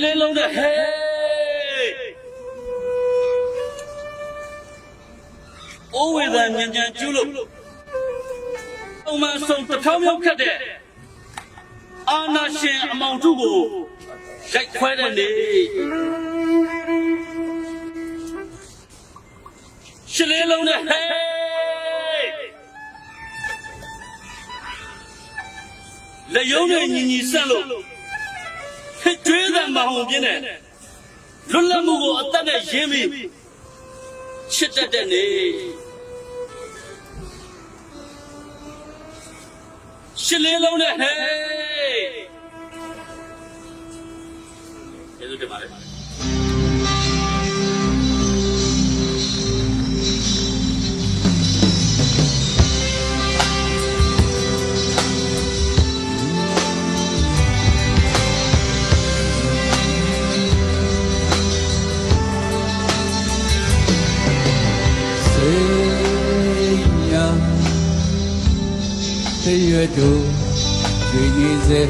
လေးလုံးနဲ့ဟဲ့အိုးဝေဒန်ညံညံကျူးလို့အမှန်ဆုံးတစ်ထောင်မြောက်ခတ်တဲ့အာနာရှင်အမောင်ထုကိုရိုက်ခွဲတဲ့နေ့ရှလေးလုံးနဲ့ဟဲ့လက်ယုံနဲ့ညီညီဆက်လို့ကျွေးတဲ့မဟုန်ပြင်းနဲ့လွတ်လပ်မှုကိုအသက်နဲ့ရင်းပြီးချစ်တတ်တဲ့နေ့ရှစ်လေးလုံးနဲ့ဟဲ့ကျေးဇူးတင်ပါတယ်ရွတ်တို့ကြွေနေစေ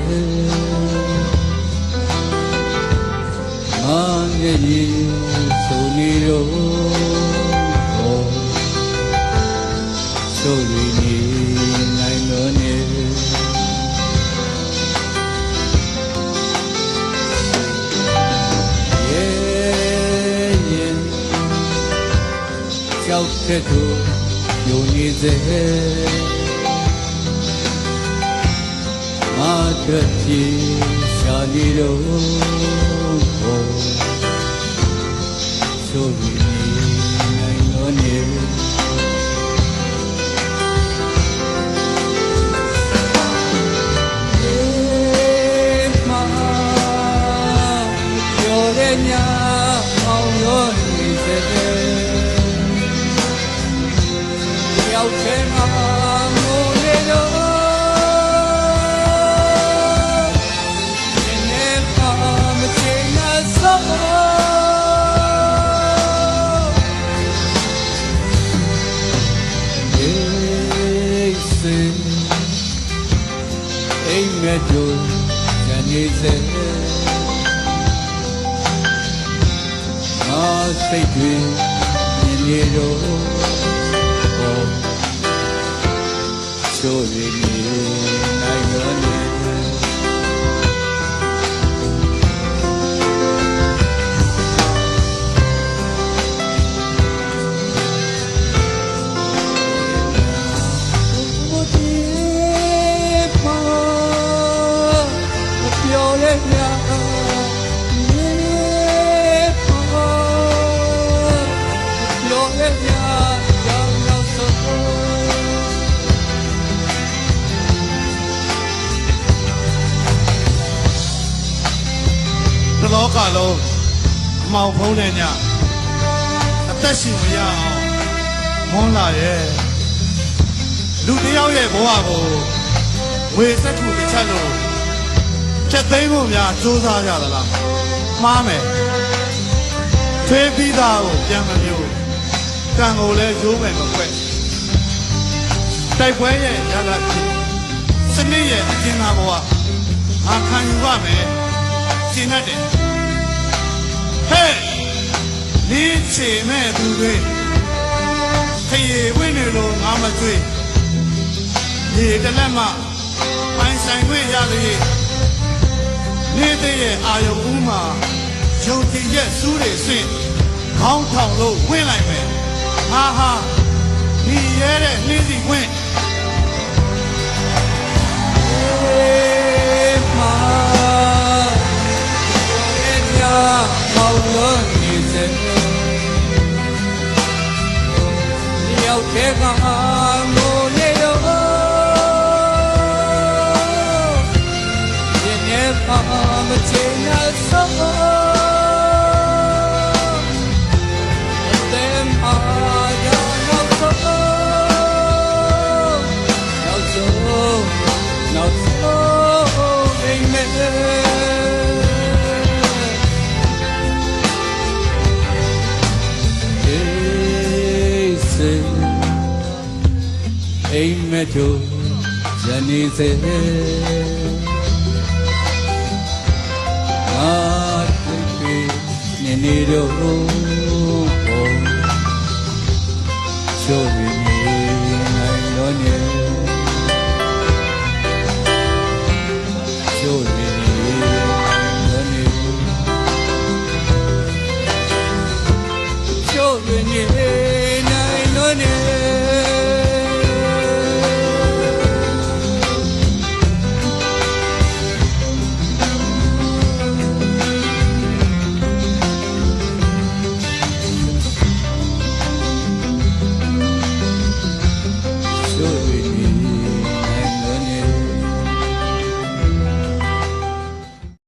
မာငယ်ကြီးဆိုနေတော့ဆိုရည်နေနိုင်လို့နေရဲ့ကြောက်တဲ့သူယုံနေစေမာထတိရှာနေတော့ဆိုရည်နိုင်လို့နေမာပြောရညာအောင်လို့နေစေရောက်ချင်မှာမို့နေတော့အိမ်မက်တို့ဇနီးစေငါစိတ်တွေမြင်နေတော့ချိုးရည်နေနိုင်တော့နေလောကလုံးအမောင်ဖုံးတဲ့ညအသက်ရှင်မရအောင်မွန်းလာရဲ့လူတယောက်ရဲ့ဘဝကိုဝေစက်ခုတစ်ချက်လို့ချက်သိမ်းဖို့များစူးစမ်းကြသလားမှားမယ်ထွေးပြီးသားကိုပြန်မမျိုးကံကိုလည်းရိုးမယ်မခွဲတိုက်ပွဲရဲ့ရလဒ်စနစ်ရဲ့အကျဉ်းသားဘဝအခမ်းယူရမယ်ရှင်းတတ်တယ်ဟဲ့ဒီချေမဲ့သူတွေခရီးဝင်နေလို့ငါမတွေ့ဒီတလက်မှပိုင်ဆိုင်ခွင့်ရသည်နေတဲ့ရဲ့အာယုံဦးမှာယုံကြည်ရဲ့စူးတွေဆင့်ခေါင်းထောင်လို့ဝင်လိုက်မယ်ဟာဟာဒီရဲတဲ့နှင်းစီခွင့်မောင်လို့နေစေရောက်တဲ့ကမိုးနေတော့ဒီနေ့ပါမချင်ရစောတဲ့မှာရောက်တော့နောက်ဆုံးအိမ်မဲအိမ်မက်တို့ဇနီးစေငါ နေ